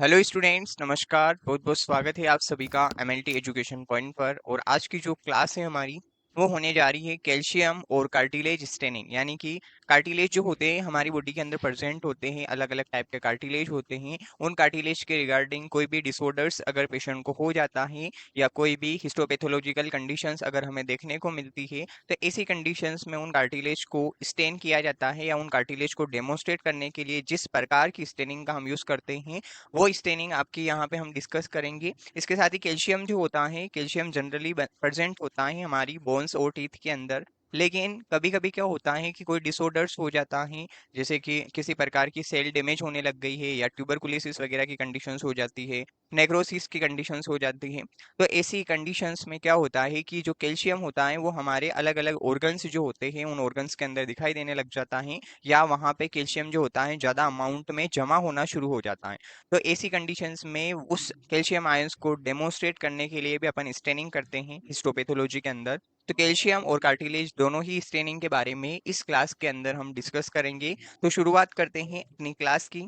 Hello students, नमस्कार। बहुत बहुत स्वागत है आप सभी का एमएलटी एजुकेशन पॉइंट पर। और आज की जो क्लास है हमारी वो होने जा रही है कैल्शियम और कार्टिलेज स्टेनिंग। यानी कि कार्टिलेज जो होते हैं हमारी बॉडी के अंदर प्रेजेंट होते हैं, अलग अलग टाइप के कार्टिलेज होते हैं। उन कार्टिलेज के रिगार्डिंग कोई भी डिसऑर्डर्स अगर पेशेंट को हो जाता है या कोई भी हिस्टोपैथोलॉजिकल कंडीशंस अगर हमें देखने को मिलती है, तो ऐसी कंडीशंस में उन कार्टिलेज को स्टेन किया जाता है या उन कार्टिलेज को डेमोस्ट्रेट करने के लिए जिस प्रकार की स्टेनिंग का हम यूज करते हैं वो स्टेनिंग आपकी यहाँ पे हम डिस्कस करेंगे। इसके साथ ही कैल्शियम जो होता है, कैल्शियम जनरली प्रेजेंट होता है हमारी बोन्स और टीथ के अंदर। लेकिन कभी कभी क्या होता है कि कोई डिसऑर्डर्स हो जाता है, जैसे कि किसी प्रकार की सेल डैमेज होने लग गई है या ट्यूबरकुलोसिस वगैरह की कंडीशंस हो जाती है, नेक्रोसिस की कंडीशंस हो जाती है। तो ऐसी कंडीशंस में क्या होता है कि जो कैल्शियम होता है वो हमारे अलग अलग ऑर्गन्स जो होते हैं उन ऑर्गन्स के अंदर दिखाई देने लग जाता है, या वहाँ पे कैल्शियम जो होता है ज़्यादा अमाउंट में जमा होना शुरू हो जाता है। तो ऐसी कंडीशंस में उस कैल्शियम आयंस को डेमोस्ट्रेट करने के लिए भी अपन स्टेनिंग करते हैं हिस्टोपैथोलॉजी के अंदर। तो कैल्शियम और कार्टिलेज दोनों ही स्टेनिंग के बारे में इस क्लास के अंदर हम डिस्कस करेंगे। तो शुरुआत करते हैं अपनी क्लास की।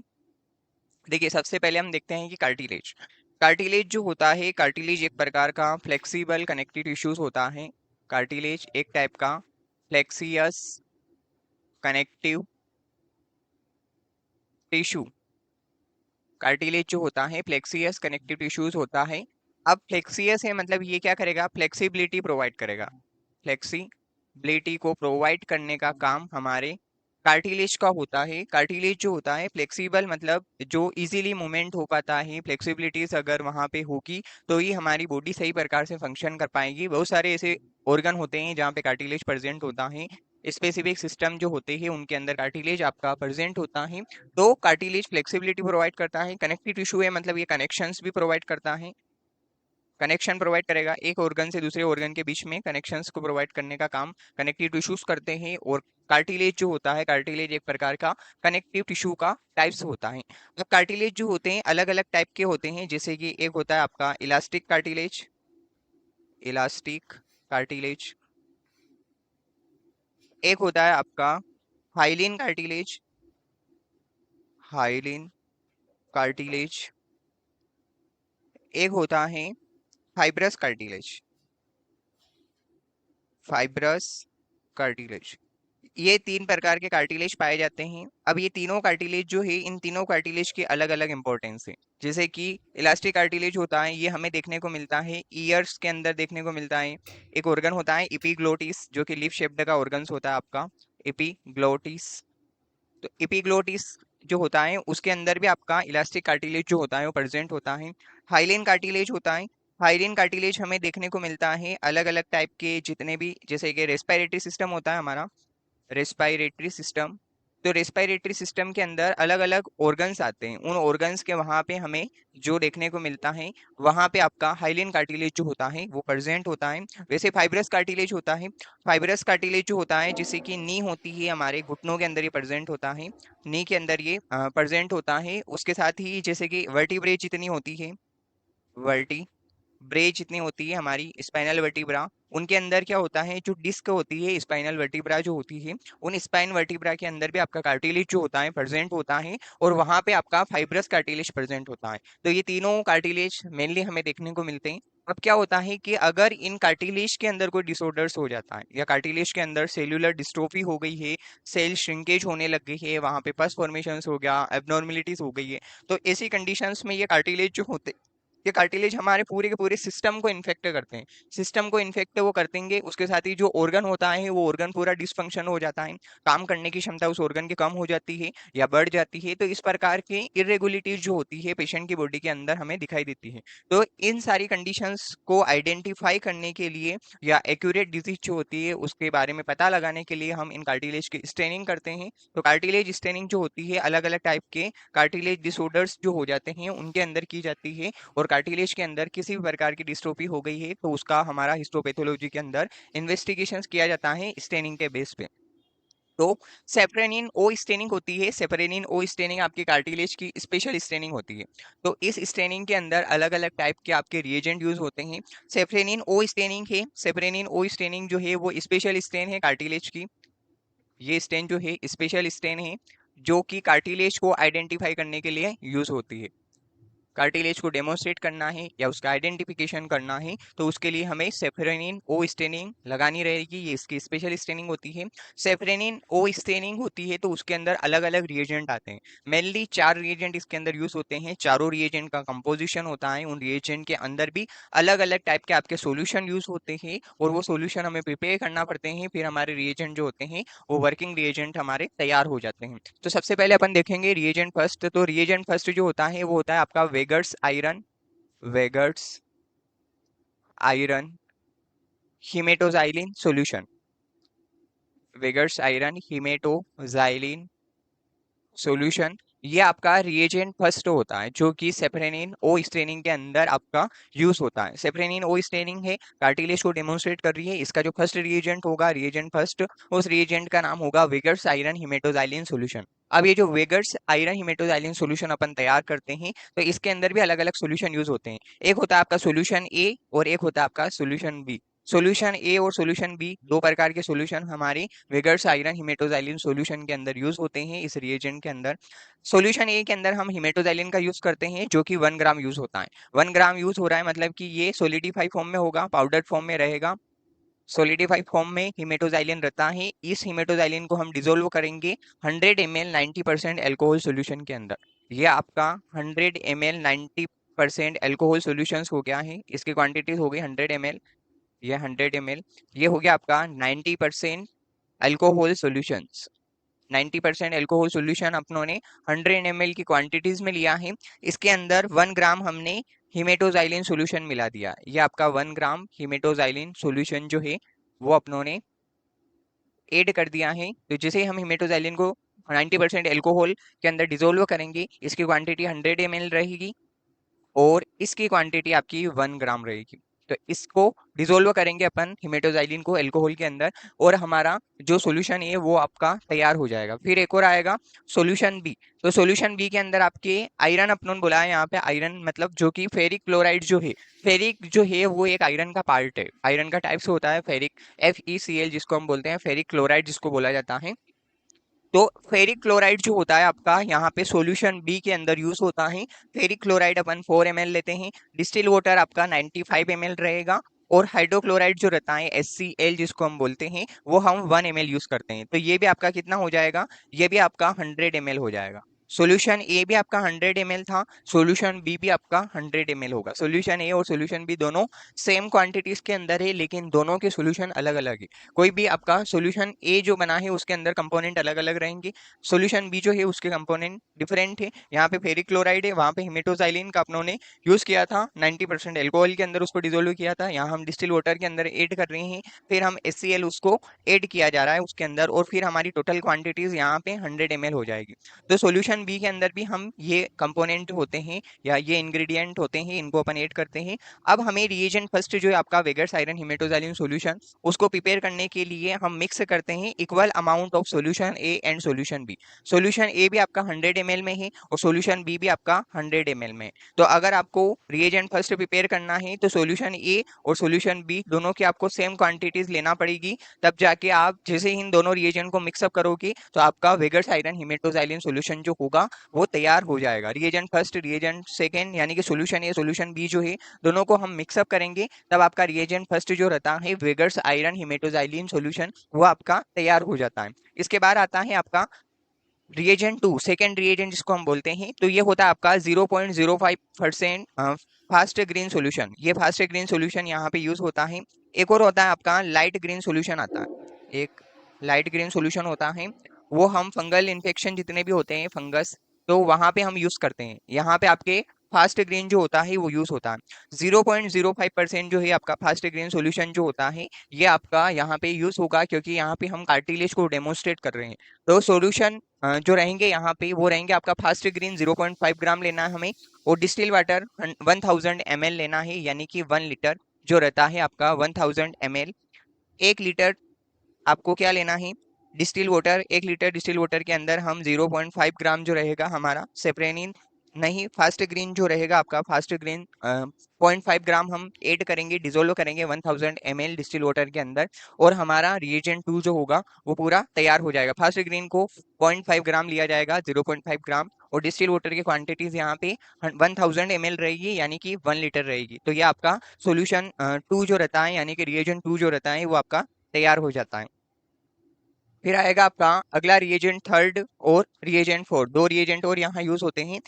देखिए, सबसे पहले हम देखते हैं कि कार्टिलेज। कार्टिलेज जो होता है, कार्टिलेज एक प्रकार का फ्लेक्सिबल कनेक्टिव टिश्यूज होता है। कार्टिलेज एक टाइप का फ्लेक्सियस कनेक्टिव टिश्यू, कार्टिलेज जो होता है फ्लेक्सियस कनेक्टिव टिश्यूज होता है। अब फ्लेक्सियस है मतलब ये क्या करेगा, फ्लेक्सिबिलिटी प्रोवाइड करेगा। फ्लेक्सिबिलिटी को प्रोवाइड करने का काम हमारे कार्टिलेज का होता है। कार्टिलेज जो होता है फ्लेक्सिबल मतलब जो इजीली मूवमेंट हो पाता है, फ्लेक्सिबिलिटीज अगर वहां पे होगी तो ही हमारी बॉडी सही प्रकार से फंक्शन कर पाएगी। बहुत सारे ऐसे ऑर्गन होते हैं जहाँ पे कार्टिलेज प्रेजेंट होता है, स्पेसिफिक सिस्टम जो होते हैं उनके अंदर कार्टिलेज आपका प्रेजेंट होता है। तो कार्टिलेज फ्लेक्सिबिलिटी प्रोवाइड करता है। कनेक्टिव टिश्यू है मतलब ये कनेक्शंस भी प्रोवाइड करता है, कनेक्शन प्रोवाइड करेगा एक ऑर्गन से दूसरे ऑर्गन के बीच में कनेक्शंस को प्रोवाइड करने का काम कनेक्टिव टिश्यूज करते हैं। और कार्टिलेज जो होता है, कार्टिलेज एक प्रकार का कनेक्टिव टिश्यू का टाइप्स होता है। अब कार्टिलेज जो होते हैं अलग अलग टाइप के होते हैं, जैसे कि एक होता है आपका इलास्टिक कार्टिलेज, इलास्टिक कार्टिलेज। एक होता है आपका हाइलिन कार्टिलेज, हाइलिन कार्टिलेज। एक होता है फाइब्रस कार्टिलेज, फाइब्रस कार्टिलेज। ये तीन प्रकार के कार्टिलेज पाए जाते हैं। अब ये तीनों कार्टिलेज जो है, इन तीनों कार्टिलेज की अलग अलग इंपॉर्टेंस है। जैसे कि इलास्टिक कार्टिलेज होता है, ये हमें देखने को मिलता है ईयर्स के अंदर देखने को मिलता है। एक ऑर्गन होता है एपिग्लोटिस जो कि लिप शेप्ड का ऑर्गन होता है आपका, एपिग्लोटिस। तो एपिग्लोटिस जो होता है उसके अंदर भी आपका इलास्टिक कार्टिलेज जो होता है वो प्रेजेंट होता है। हाइलिन कार्टिलेज होता है, हाइलिन कार्टिलेज हमें देखने को मिलता है अलग अलग टाइप के जितने भी, जैसे कि रेस्पिरेटरी सिस्टम होता है हमारा, रेस्पिरेटरी सिस्टम। तो रेस्पिरेटरी सिस्टम के अंदर अलग अलग ऑर्गन्स आते हैं, उन ऑर्गन्स के वहां पे हमें जो देखने को मिलता है वहां पे आपका हाइलिन कार्टिलेज जो होता है वो प्रेजेंट होता है। वैसे फाइब्रस कार्टिलेज होता है, फाइब्रस कार्टिलेज जो होता है जैसे कि नी होती है हमारे घुटनों के अंदर ये प्रेजेंट होता है, नी के अंदर ये प्रेजेंट होता है। उसके साथ ही जैसे कि वर्टिब्रे जितनी होती है, ब्रेच जितनी होती है हमारी स्पाइनल वर्टिब्रा, उनके अंदर क्या होता है जो डिस्क होती है स्पाइनल वर्टिब्रा जो होती है, उन स्पाइन वर्टिब्रा के अंदर भी आपका कार्टिलेज जो होता है प्रेजेंट होता है। और वहां पे आपका फाइब्रस कार्टिलेज प्रेजेंट होता है। तो ये तीनों कार्टिलेज मेनली हमें देखने को मिलते हैं। अब क्या होता है कि अगर इन कार्टिलेज के अंदर कोई डिसऑर्डर्स हो जाता है या कार्टिलेज के अंदर सेल्यूलर डिस्ट्रोफी हो गई है, सेल श्रिंकेज होने लग गई है, वहां पे पस फॉर्मेशन हो गया, एबनॉर्मेलिटीज हो गई है, तो ऐसी कंडीशंस में ये कार्टिलेज जो होते, ये कार्टिलेज हमारे पूरे के पूरे सिस्टम को इन्फेक्ट करते हैं। सिस्टम को इन्फेक्ट वो कर देंगे, उसके साथ ही जो ऑर्गन होता है वो ऑर्गन पूरा डिसफंक्शन हो जाता है, काम करने की क्षमता उस ऑर्गन की कम हो जाती है या बढ़ जाती है। तो इस प्रकार की इरेगुलरिटीज जो होती है पेशेंट की बॉडी के अंदर हमें दिखाई देती है। तो इन सारी कंडीशंस को आइडेंटिफाई करने के लिए या एक्यूरेट डिजीज जो होती है उसके बारे में पता लगाने के लिए हम इन कार्टिलेज की स्टेनिंग करते हैं। तो कार्टिलेज स्टेनिंग जो होती है अलग अलग टाइप के कार्टिलेज डिसऑर्डर्स जो हो जाते हैं उनके अंदर की जाती है। और कार्टिलेज के अंदर किसी भी प्रकार की डिस्ट्रोफी हो गई है तो उसका हमारा हिस्टोपैथोलॉजी के अंदर इन्वेस्टिगेशंस किया जाता है स्टेनिंग के बेस पे। तो सेपरेनिन ओ स्टेनिंग होती है, सेपरेनिन ओ स्टेनिंग आपकी कार्टिलेज की स्पेशल स्टेनिंग होती है। तो इस स्टेनिंग के अंदर अलग अलग टाइप के आपके रिएजेंट यूज होते हैं। सेपरेनिन ओ स्टेनिंग है, सेपरेनिन ओ स्टेनिंग जो है वो स्पेशल स्टेन है कार्टिलेज की। ये स्टेन जो है स्पेशल स्टेन है जो कि कार्टिलेज को आइडेंटिफाई करने के लिए यूज होती है। कार्टिलेज को डेमोन्स्ट्रेट करना है या उसका आइडेंटिफिकेशन करना है, तो उसके लिए हमें सेफरेनिन ओ स्टेनिंग लगानी रहेगी। ये इसकी स्पेशल स्टेनिंग होती है। सेफरेनिन ओ स्टेनिंग होती है तो उसके अंदर अलग अलग रिएजेंट आते हैं। मेनली 4 रिएजेंट इसके अंदर यूज होते हैं। चारों रिएजेंट का कंपोजिशन होता है। उन रिएजेंट के अंदर भी अलग अलग टाइप के आपके सॉल्यूशन यूज होते हैं और वो सॉल्यूशन हमें प्रिपेयर करना पड़ते हैं। फिर हमारे रिएजेंट जो होते हैं वो वर्किंग रिएजेंट हमारे तैयार हो जाते हैं। तो सबसे पहले अपन देखेंगे रिएजेंट फर्स्ट। तो रिएजेंट फर्स्ट जो होता है वो होता है आपका Weigert's iron, Weigert's iron hematoxylin solution, Weigert's iron hematoxylin solution. ये आपका रिएजेंट फर्स्ट होता है जो कि सेफरेनिन ओ स्टेनिंग के अंदर आपका यूज होता है। सेफरेनिन ओ स्टेनिंग है, कार्टिलेज को डेमोन्स्ट्रेट कर रही है। इसका जो फर्स्ट रिएजेंट होगा, रिएजेंट फर्स्ट, उस रिएजेंट का नाम होगा वेगर्स आयरन हिमेटोजाइलिन सॉल्यूशन। अब ये जो वेगर्स आयरन हिमेटोजाइलिन सॉल्यूशन अपन तैयार करते हैं तो इसके अंदर भी अलग अलग सॉल्यूशन यूज होते हैं। एक होता है आपका सॉल्यूशन ए और एक होता है आपका सॉल्यूशन बी। सॉल्यूशन ए और सॉल्यूशन बी, दो प्रकार के सॉल्यूशन हमारे वेगर्स आयरन हिमेटोजाइलिन सॉल्यूशन के अंदर यूज होते हैं इस रिएजेंट के अंदर। सॉल्यूशन ए के अंदर हम हिमेटोजाइलिन का यूज करते हैं जो कि 1 ग्राम यूज होता है। 1 ग्राम यूज हो रहा है मतलब कि ये सोलिडिफाई फॉर्म में होगा, पाउडर फॉर्म में रहेगा। सोलिडिफाई फॉर्म में हिमेटोजाइलिन रहता है। इस हिमेटोजाइलिन को हम डिसोल्व करेंगे 100 ml 90% एल्कोहल सॉल्यूशन के अंदर। ये आपका 100 ml 90% एल्कोहल सॉल्यूशंस हो गया है। इसकी क्वांटिटीज हो गई 100 ml, ये 100 ml, ये हो गया आपका 90% अल्कोहल सॉल्यूशंस। 90% एल्कोहल सॉल्यूशन अपनों ने 100 ml की क्वांटिटीज में लिया है। इसके अंदर 1 ग्राम हमने हिमेटोजाइलिन सॉल्यूशन मिला दिया। ये आपका 1 ग्राम हिमेटोजाइलिन सॉल्यूशन जो है वो अपनों ने ऐड कर दिया है। तो जैसे हम हिमेटोजाइलिन को 90% एल्कोहल के अंदर डिसोल्व करेंगे, इसकी क्वांटिटी 100 ml रहेगी और इसकी क्वांटिटी आपकी 1 ग्राम रहेगी। तो इसको डिसोल्व करेंगे अपन हिमेटोजाइलिन को एल्कोहल के अंदर और हमारा जो सॉल्यूशन है वो आपका तैयार हो जाएगा। फिर एक और आएगा सॉल्यूशन बी। तो सॉल्यूशन बी के अंदर आपके आयरन अपन बोला है यहाँ पे, आयरन मतलब जो कि फेरिक क्लोराइड जो है, फेरिक जो है वो एक आयरन का पार्ट है। आयरन का टाइप्स होता है फेरिक, FeCl जिसको हम बोलते हैं, फेरिक क्लोराइड जिसको बोला जाता है। तो फेरिक क्लोराइड जो होता है आपका यहाँ पे सॉल्यूशन बी के अंदर यूज होता है। फेरिक क्लोराइड अपन 4 ml लेते हैं। डिस्टिल वाटर आपका 95 ml रहेगा और हाइड्रोक्लोराइड जो रहता है HCl जिसको हम बोलते हैं वो हम 1 ml यूज करते हैं। तो ये भी आपका कितना हो जाएगा, ये भी आपका 100 ml हो जाएगा। सॉल्यूशन ए भी आपका 100 ml था, सॉल्यूशन बी भी आपका 100 ml होगा। सॉल्यूशन ए और सॉल्यूशन बी दोनों सेम क्वांटिटीज के अंदर है लेकिन दोनों के सॉल्यूशन अलग अलग है। कोई भी आपका सॉल्यूशन ए जो बना है उसके अंदर कंपोनेंट अलग अलग रहेंगे, सॉल्यूशन बी जो है उसके कंपोनेंट डिफरेंट है। यहाँ पे फेरिक क्लोराइड है, वहाँ पे हिमेटोजाइलिन का अपनों ने यूज किया था, 90% एल्कोहल के अंदर उसको डिसोल्व किया था। यहाँ हम डिस्टिल वाटर के अंदर ऐड कर रहे हैं, फिर हम HCl उसको ऐड किया जा रहा है उसके अंदर और फिर हमारी टोटल क्वांटिटीज यहाँ पे 100 ml हो जाएगी। तो सॉल्यूशन बी के अंदर भी हम ये कंपोनेंट होते हैं या ये इंग्रेडिएंट होते हैं, इनको अपन ऐड करते हैं। अब हमें रिएजेंट फर्स्ट जो है आपका वेगर्स आयरन हिमेटोजाइलिन सॉल्यूशन, उसको प्रिपेयर करने के लिए हम मिक्स करते हैं equal amount of solution A and solution B. Solution A भी आपका 100 ml में है और सॉल्यूशन बी भी आपका 100 ml में है। तो अगर आपको रिएजेंट फर्स्ट प्रिपेयर करना है तो सॉल्यूशन ए और सॉल्यूशन बी दोनों की आपको सेम क्वांटिटीज लेना पड़ेगी। तब जाके आप जैसे इन दोनों रिएजेंट को मिक्सअप करोगे तो आपका वेगर्स आयरन हिमेटोजाइलिन सॉल्यूशन जो होगा वो तैयार हो जाएगा। रिएजेंट फर्स्ट रिएजेंट सेकेंड यानी कि सॉल्यूशन ए सॉल्यूशन बी जो है दोनों को हम मिक्सअप करेंगे, तब आपका रिएजेंट फर्स्ट जो रहता है वेगर्स आयरन हिमेटोजाइलिन सॉल्यूशन वो आपका तैयार हो जाता है। इसके बाद आता है आपका रिएजेंट टू, सेकेंड रिएजेंट जिसको हम बोलते हैं। तो ये होता है आपका 0.05% फास्ट ग्रीन सॉल्यूशन। ये फास्ट ग्रीन सॉल्यूशन यहाँ पे यूज होता है। एक और होता है आपका लाइट ग्रीन सॉल्यूशन आता है, एक लाइट ग्रीन सॉल्यूशन होता है। वो हम फंगल इन्फेक्शन जितने भी होते हैं फंगस, तो वहां पे हम यूज करते हैं। यहाँ पे आपके फास्ट ग्रीन जो होता है वो यूज होता है। 0.05% जो है आपका फास्ट ग्रीन सॉल्यूशन जो होता है ये आपका यहाँ पे यूज होगा क्योंकि यहाँ पे हम कार्टिलेज को डेमोन्स्ट्रेट कर रहे हैं। तो सॉल्यूशन जो रहेंगे यहाँ पे वो रहेंगे आपका फास्ट ग्रीन 0.5 ग्राम लेना है हमें और डिस्टिल वाटर 1000 ml लेना है यानी कि 1 लीटर जो रहता है आपका 1000 ml। 1 लीटर आपको क्या लेना है, distil water. 1 litre distil water के अंदर हम 0.5 ग्राम जो रहेगा हमारा सेप्रेनिन नहीं, फास्ट ग्रीन जो रहेगा आपका, फास्ट ग्रीन 0.5 ग्राम हम ऐड करेंगे, डिजोल्व करेंगे 1000 ml डिस्टिल वाटर के अंदर, और हमारा रिएजेंट 2 जो होगा वो पूरा तैयार हो जाएगा। फास्ट ग्रीन को 0.5 ग्राम लिया जाएगा, 0.5 ग्राम, और डिस्टिल वाटर की क्वांटिटीज यहाँ पे 1000 ml रहेगी, यानी कि 1 लीटर रहेगी। तो ये आपका सोल्यूशन 2 जो रहता है, यानी कि रिएजेंट 2 जो रहता है वो आपका तैयार हो जाता है। फिर आएगा आपका अगला रिएजेंट थर्ड और रिएजेंट फोर्थ, दो रिएजेंट और यहाँ यूज होते हैं।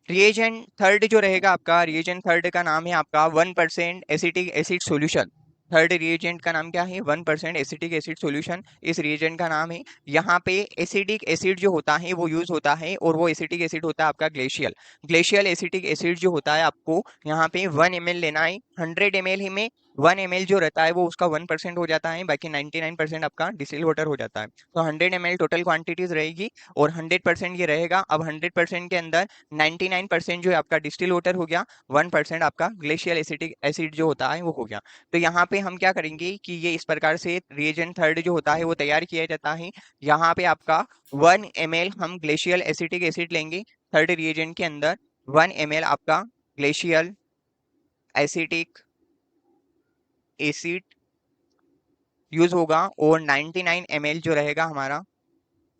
रिएजेंट थर्ड जो रहेगा आपका, रिएजेंट थर्ड का नाम है आपका 1% acetic acid solution. Third reagent का नाम क्या है? 1% एसिटिक एसिड सॉल्यूशन इस रिएजेंट का नाम है। यहाँ पे एसिडिक एसिड जो होता है वो यूज होता है, और वो एसिटिक एसिड होता है आपका ग्लेशियल। ग्लेशियल एसिटिक एसिड जो होता है, आपको यहाँ पे 1 ml लेना है। 100 ml ही में 1 ml जो रहता है वो उसका 1% हो जाता है, बाकी 99% आपका डिस्टिल वाटर हो जाता है। तो 100 ml टोटल क्वांटिटीज रहेगी, और 100% ये रहेगा। अब 100% के अंदर 99% जो है आपका डिस्टिल वाटर हो गया, 1% आपका ग्लेशियल एसिटिक एसिड जो होता है वो हो गया। तो यहाँ पे हम क्या करेंगे कि ये इस प्रकार से रिएजेंट थर्ड जो होता है वो तैयार किया जाता है। यहाँ पे आपका 1 ml हम ग्लेशियल एसिटिक एसिड लेंगे थर्ड रिएजेंट के अंदर। 1 ml आपका ग्लेशियल एसिटिक एसिड यूज होगा, और 99 ml जो रहेगा हमारा,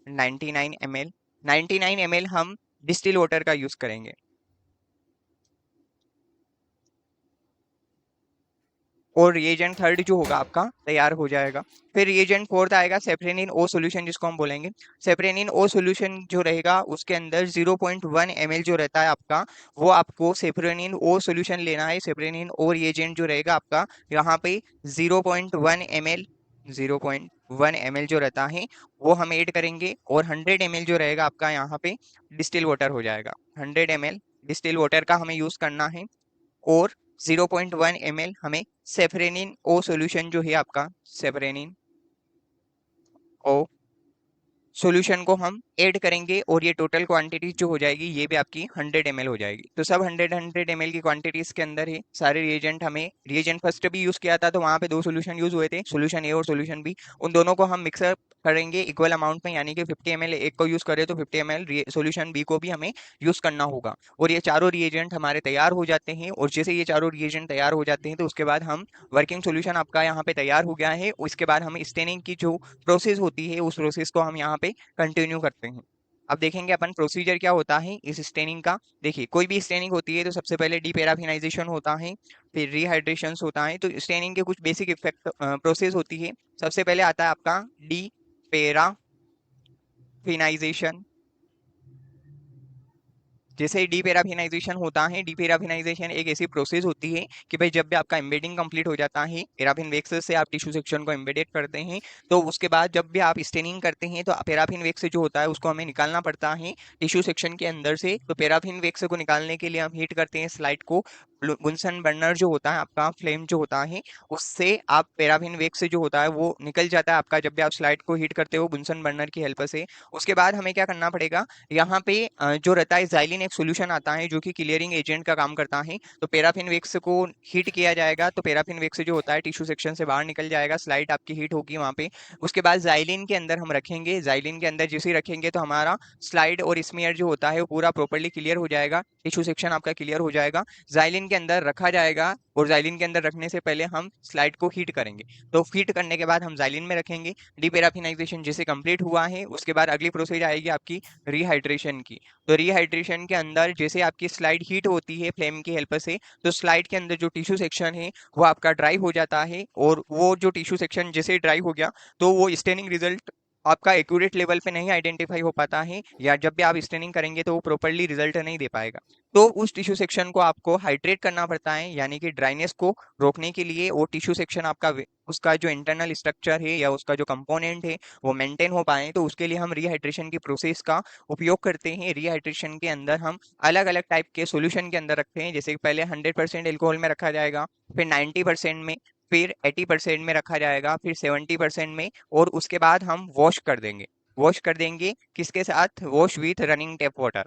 99 ml, 99 ml हम डिस्टिल वाटर का यूज करेंगे। और रिएजेंट थर्ड जो होगा आपका तैयार हो जाएगा। फिर रिएजेंट फोर्थ आएगा सेप्रेनिन ओ सॉल्यूशन, जिसको हम बोलेंगे। सेप्रेनिन ओ सॉल्यूशन जो रहेगा उसके अंदर 0.1 ml जो रहता है आपका, वो आपको सेप्रेनिन ओ सॉल्यूशन लेना है। सेप्रेनिन ओ रिएजेंट जो रहेगा आपका यहाँ पे 0.1 ml, 0.1 ml जो रहता है वो हम ऐड करेंगे, और 100 ml जो रहेगा आपका यहाँ पे डिस्टिल वाटर हो जाएगा। 100 ml डिस्टिल वाटर का हमें यूज करना है, और 0.1 ml हमें सेफरेनिन ओ सॉल्यूशन जो है आपका, सेफरेनिन ओ सॉल्यूशन को हम ऐड करेंगे, और ये टोटल क्वांटिटी जो हो जाएगी ये भी आपकी 100 ml हो जाएगी। तो सब 100 ml की क्वांटिटीज के अंदर ही सारे रिएजेंट, हमें रिएजेंट फर्स्ट भी यूज किया था तो वहां पे दो सॉल्यूशन यूज हुए थे, सॉल्यूशन ए और सॉल्यूशन बी। उन दोनों को हम मिक्सअप करेंगे इक्वल अमाउंट में, यानी कि 50 ml एक को यूज करें तो 50 ml सॉल्यूशन बी को भी हमें यूज करना होगा। और ये चारों रिएजेंट हमारे तैयार हो जाते हैं, और जैसे ये चारों रिएजेंट तैयार हो जाते हैं तो उसके बाद हम वर्किंग सॉल्यूशन आपका यहाँ पे तैयार हो गया है। उसके बाद हम स्टेनिंग की जो प्रोसेस होती है उस प्रोसेस को हम यहाँ पे कंटिन्यू करते हैं। अब देखेंगे अपन प्रोसीजर क्या होता है इस स्टेनिंग का। देखिए, कोई भी स्टेनिंग होती है तो सबसे पहले डीपैराफिनाइजेशन होता है, फिर रिहाइड्रेशन होता है। तो स्टेनिंग के कुछ बेसिक इफेक्ट प्रोसेस होती है। सबसे पहले आता है आपका डीपैराफिनाइजेशन। जैसे डीपेराफिनाइजेशन होता है, डीपेराफिनाइजेशन एक ऐसी प्रोसेस होती है कि भाई जब भी आपका एम्बेडिंग कंप्लीट हो जाता है, पैराफिन वैक्स से आप टिश्यू सेक्शन को एम्बेडेड करते हैं, तो उसके बाद जब भी आप स्टेनिंग करते हैं तो पैराफिन वैक्स जो होता है उसको हमें निकालना पड़ता है टिश्यू सेक्शन के अंदर से। तो पैराफिन वैक्स को निकालने के लिए हम हीट करते हैं स्लाइड को। बुनसन बर्नर जो होता है आपका, फ्लेम जो होता है, उससे आप पैराफिन वैक्स जो होता है वो निकल जाता है आपका, जब भी आप स्लाइड को हीट करते हो बुनसन बर्नर की हेल्प से। उसके बाद हमें क्या करना पड़ेगा, यहाँ पे जो रहता है जाइलिन एक सॉल्यूशन आता है जो कि क्लियरिंग एजेंट का काम करता है। तो पैराफिन वैक्स को हीट किया जाएगा, तो पैराफिन वैक्स जो होता है टिश्यू सेक्शन से बाहर निकल जाएगा, स्लाइड आपकी हीट होगी वहाँ पे। उसके बाद जाइलिन के अंदर हम रखेंगे, जाइलिन के अंदर जैसे ही रखेंगे तो हमारा स्लाइड और स्मीयर जो होता है वो पूरा प्रॉपर्ली क्लियर हो जाएगा, टिश्यू सेक्शन आपका क्लियर हो जाएगा। जाइलिन के अंदर रखा जाएगा, और जाइलिन के अंदर रखने से पहले हम स्लाइड को हीट करेंगे। तो हीट करने के बाद हम जाइलिन में रखेंगे। डीपैराफिनाइजेशन जैसे कंप्लीट हुआ है उसके बाद अगली प्रोसेस आएगी आपकी रिहाइड्रेशन की। तो रिहाइड्रेशन के अंदर जैसे आपकी स्लाइड हीट होती है फ्लेम की हेल्प से, तो स्लाइड के अंदर जो टिश्यू सेक्शन है वो आपका ड्राई हो जाता है, और वो जो टिश्यू सेक्शन जैसे ड्राई हो गया तो वो स्टेनिंग रिजल्ट आपका एक्यूरेट लेवल पे नहीं आइडेंटिफाई हो पाता है, या जब भी आप स्टेनिंग करेंगे तो वो प्रॉपर्ली रिजल्ट नहीं दे पाएगा। तो उस टिश्यू सेक्शन को आपको हाइड्रेट करना पड़ता है, यानी कि ड्राइनेस को रोकने के लिए वो टिश्यू सेक्शन आपका उसका जो इंटरनल स्ट्रक्चर है या उसका जो कंपोनेंट है वो मेंटेन हो पाए, तो उसके लिए हम रिहाइड्रेशन की प्रोसेस का उपयोग करते हैं। रिहाइड्रेशन के अंदर हम अलग अलग टाइप के सॉल्यूशन के अंदर रखते हैं, जैसे कि पहले 100% एल्कोहल में रखा जाएगा, फिर 90% में, फिर 80% में रखा जाएगा, फिर 70% में, और उसके बाद हम वॉश कर देंगे। वॉश कर देंगे किसके साथ? Wash with running tap water,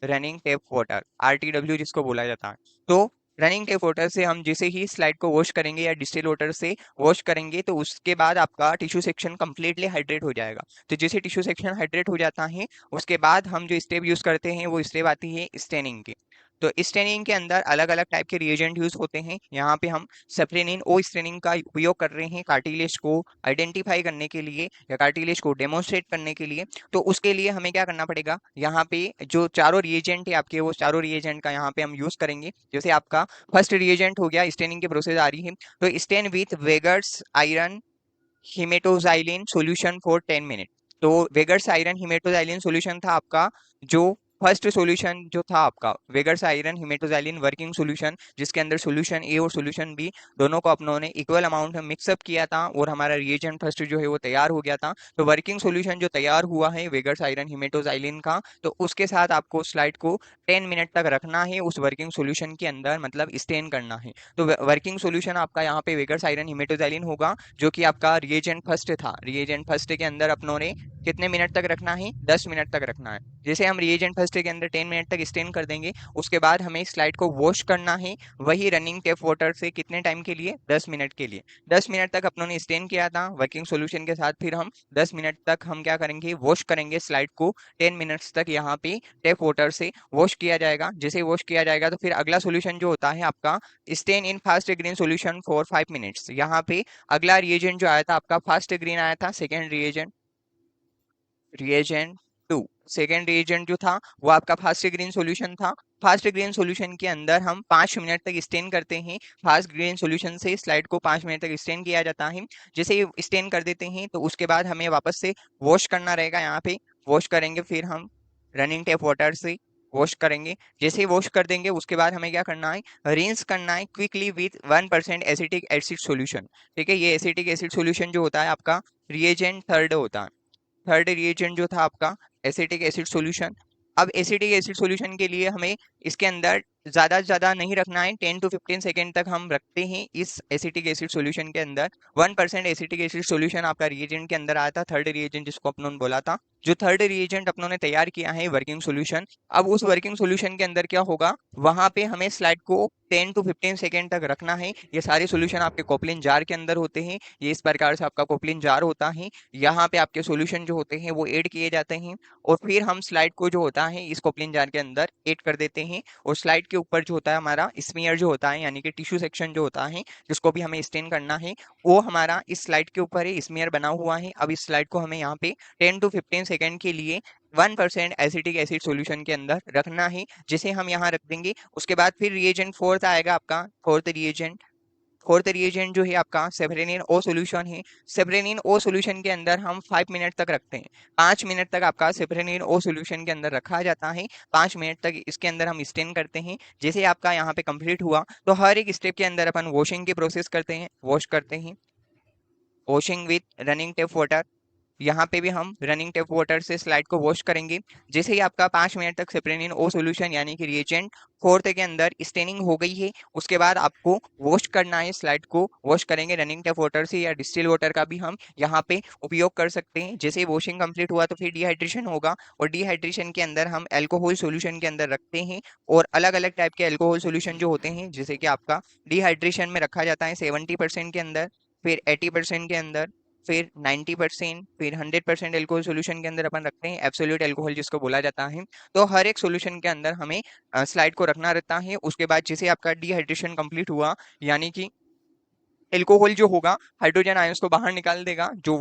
running tap water, RTW जिसको बोला जाता है। तो रनिंग टेप वाटर से हम जैसे ही स्लाइड को वॉश करेंगे या डिस्टिल वाटर से वॉश करेंगे तो उसके बाद आपका टिश्यू सेक्शन कंप्लीटली हाइड्रेट हो जाएगा। तो जैसे टिश्यू सेक्शन हाइड्रेट हो जाता है उसके बाद हम जो स्टेप यूज करते हैं वो स्टेप आती है स्टेनिंग की। तो स्टेनिंग के अंदर अलग अलग टाइप के रिएजेंट यूज होते हैं। यहाँ पे हम सेफ्रेनिन ओ स्टेनिंग का उपयोग कर रहे हैं कार्टिलेज को आइडेंटिफाई करने के लिए या कार्टिलेज को डेमोन्स्ट्रेट करने के लिए। तो उसके लिए हमें क्या करना पड़ेगा, यहाँ पे जो चारों रिएजेंट है आपके वो चारों रिएजेंट का यहाँ पे हम यूज करेंगे। जैसे आपका फर्स्ट रिएजेंट हो गया, स्टेनिंग की प्रोसेस आ रही है तो stain with Weigert's iron hematoxylin solution for 10 minute. तो वेगर्स आयरन हिमेटोजाइलिन सॉल्यूशन था आपका जो फर्स्ट सॉल्यूशन जो था आपका वेगर्स आयरन हिमेटोजाइलिन वर्किंग सॉल्यूशन, जिसके अंदर सॉल्यूशन ए और सॉल्यूशन बी दोनों को अपनों ने इक्वल अमाउंट में मिक्सअप किया था और हमारा रिएजेंट फर्स्ट जो है वो तैयार हो गया था। तो वर्किंग सॉल्यूशन जो तैयार हुआ है वेगर्स आयरन हिमेटोजाइलिन का, तो उसके साथ आपको स्लाइड को 10 मिनट तक रखना है उस वर्किंग सॉल्यूशन के अंदर, मतलब स्टेन करना है। तो वर्किंग सॉल्यूशन आपका यहाँ पे वेगर्स आयरन हिमेटोजाइलिन होगा जो कि आपका रिएजेंट फर्स्ट था। रिएजेंट फर्स्ट के अंदर अपनों ने कितने मिनट तक रखना है, 10 मिनट तक रखना है। जैसे हम रिएजेंट फर्स्ट के अंदर 10 मिनट तक स्टेन कर देंगे उसके बाद हमें स्लाइड को वॉश करना है वही रनिंग टेप वाटर से। कितने टाइम के लिए, 10 मिनट के लिए। 10 मिनट तक अपनों ने स्टेन किया था वर्किंग सोल्यूशन के साथ, फिर हम 10 मिनट तक हम क्या करेंगे, वॉश करेंगे स्लाइड को। 10 मिनट्स तक यहाँ पे टेप वाटर से वॉश किया जाएगा। जैसे वॉश किया जाएगा तो फिर अगला सोल्यूशन जो होता है आपका stain in fast green solution for 5 minutes. यहाँ पे अगला रिएजेंट जो आया था आपका फास्ट ग्रीन आया था, second reagent, reagent two. Second reagent जो था वो आपका फास्ट ग्रीन सॉल्यूशन था। फास्ट ग्रीन सॉल्यूशन के अंदर हम 5 मिनट तक स्टेन करते हैं। फास्ट ग्रीन सॉल्यूशन से स्लाइड को 5 मिनट तक स्टेन किया जाता है। जैसे ही स्टेन कर देते हैं तो उसके बाद हमें वापस से वॉश करना रहेगा। यहाँ पे वॉश करेंगे फिर हम रनिंग टेप वाटर से वॉश करेंगे। जैसे ही वॉश कर देंगे उसके बाद हमें क्या करना है, रिंस करना है quickly with 1% acetic acid solution. ठीक है, ये एसिटिक एसिड सॉल्यूशन जो होता है आपका रिएजेंट थर्ड होता है। थर्ड रिएजेंट जो था आपका एसिटिक एसिड सॉल्यूशन। अब एसिटिक एसिड सॉल्यूशन के लिए हमें इसके अंदर ज़्यादा से ज़्यादा नहीं रखना है, 10 to 15 सेकेंड तक हम रखते हैं इस एसिटिक एसिड सॉल्यूशन के अंदर। 1% एसिटिक एसिड सॉल्यूशन आपका रिएजेंट के अंदर आया था, थर्ड रिएजेंट जिसको अपनों ने बोला था। जो थर्ड रिएजेंट अपनों ने तैयार किया है वर्किंग सॉल्यूशन, अब उस वर्किंग सॉल्यूशन के अंदर क्या होगा, वहां पे हमें स्लाइड को 10 to 15 सेकेंड तक रखना है। ये सारे सॉल्यूशन आपके कोपलिन जार के अंदर होते हैं। ये इस प्रकार से आपका कोपलिन जार होता है। यहाँ पे आपके सॉल्यूशन जो होते हैं वो ऐड किए जाते हैं और फिर हम स्लाइड को जो होता है इस कोपलिन जार के अंदर ऐड कर देते हैं। और स्लाइड के ऊपर जो होता है हमारा स्मीयर जो होता है यानी कि टिश्यू सेक्शन जो होता है जिसको भी हमें स्टेन करना है, वो हमारा इस स्लाइड के ऊपर है, स्मीयर बना हुआ है। अब इस स्लाइड को हमें यहाँ पे 10 to 15 सेकेंड के लिए 1% एसिटिक एसिड सॉल्यूशन के अंदर रखना है। जिसे हम यहाँ रख देंगे उसके बाद फिर रिएजेंट फोर्थ आएगा आपका, फोर्थ रिएजेंट जो है आपका सेफरेनिन ओ सॉल्यूशन है। सेफरेनिन ओ सॉल्यूशन के अंदर हम 5 मिनट तक रखते हैं। 5 मिनट तक आपका सेफरेनिन ओ सॉल्यूशन के अंदर रखा जाता है। 5 मिनट तक इसके अंदर हम स्टेन करते हैं। जैसे आपका यहाँ पे कंप्लीट हुआ तो हर एक स्टेप के अंदर अपन वॉशिंग की प्रोसेस करते हैं, वॉश करते हैं, washing with running tape water. यहाँ पे भी हम रनिंग टेप वाटर से स्लाइड को वॉश करेंगे। जैसे ही आपका 5 मिनट तक सेप्रेनिन ओ सॉल्यूशन यानी कि रिएजेंट फोर्थ के अंदर स्टेनिंग हो गई है उसके बाद आपको वॉश करना है, स्लाइड को वॉश करेंगे रनिंग टेप वाटर से या डिस्टिल वाटर का भी हम यहाँ पे उपयोग कर सकते हैं। जैसे वॉशिंग कंप्लीट हुआ तो फिर डिहाइड्रेशन होगा और डिहाइड्रेशन के अंदर हम एल्कोहल सॉल्यूशन के अंदर रखते हैं। और अलग अलग टाइप के एल्कोहल सॉल्यूशन जो होते हैं जैसे कि आपका डिहाइड्रेशन में रखा जाता है 70% के अंदर, फिर 80% के अंदर, फिर 90%, फिर 100% एल्कोहल सॉल्यूशन के अंदर अपन रखते हैं एब्सोल्यूट एल्कोहल जिसको बोला जाता है। तो हर एक सॉल्यूशन के अंदर हमें स्लाइड को रखना रहता है। उसके बाद जैसे आपका डिहाइड्रेशन कंप्लीट हुआ यानी कि एल्कोहल जो होगा हाइड्रोजन आयंस को बाहर निकाल देगा। जो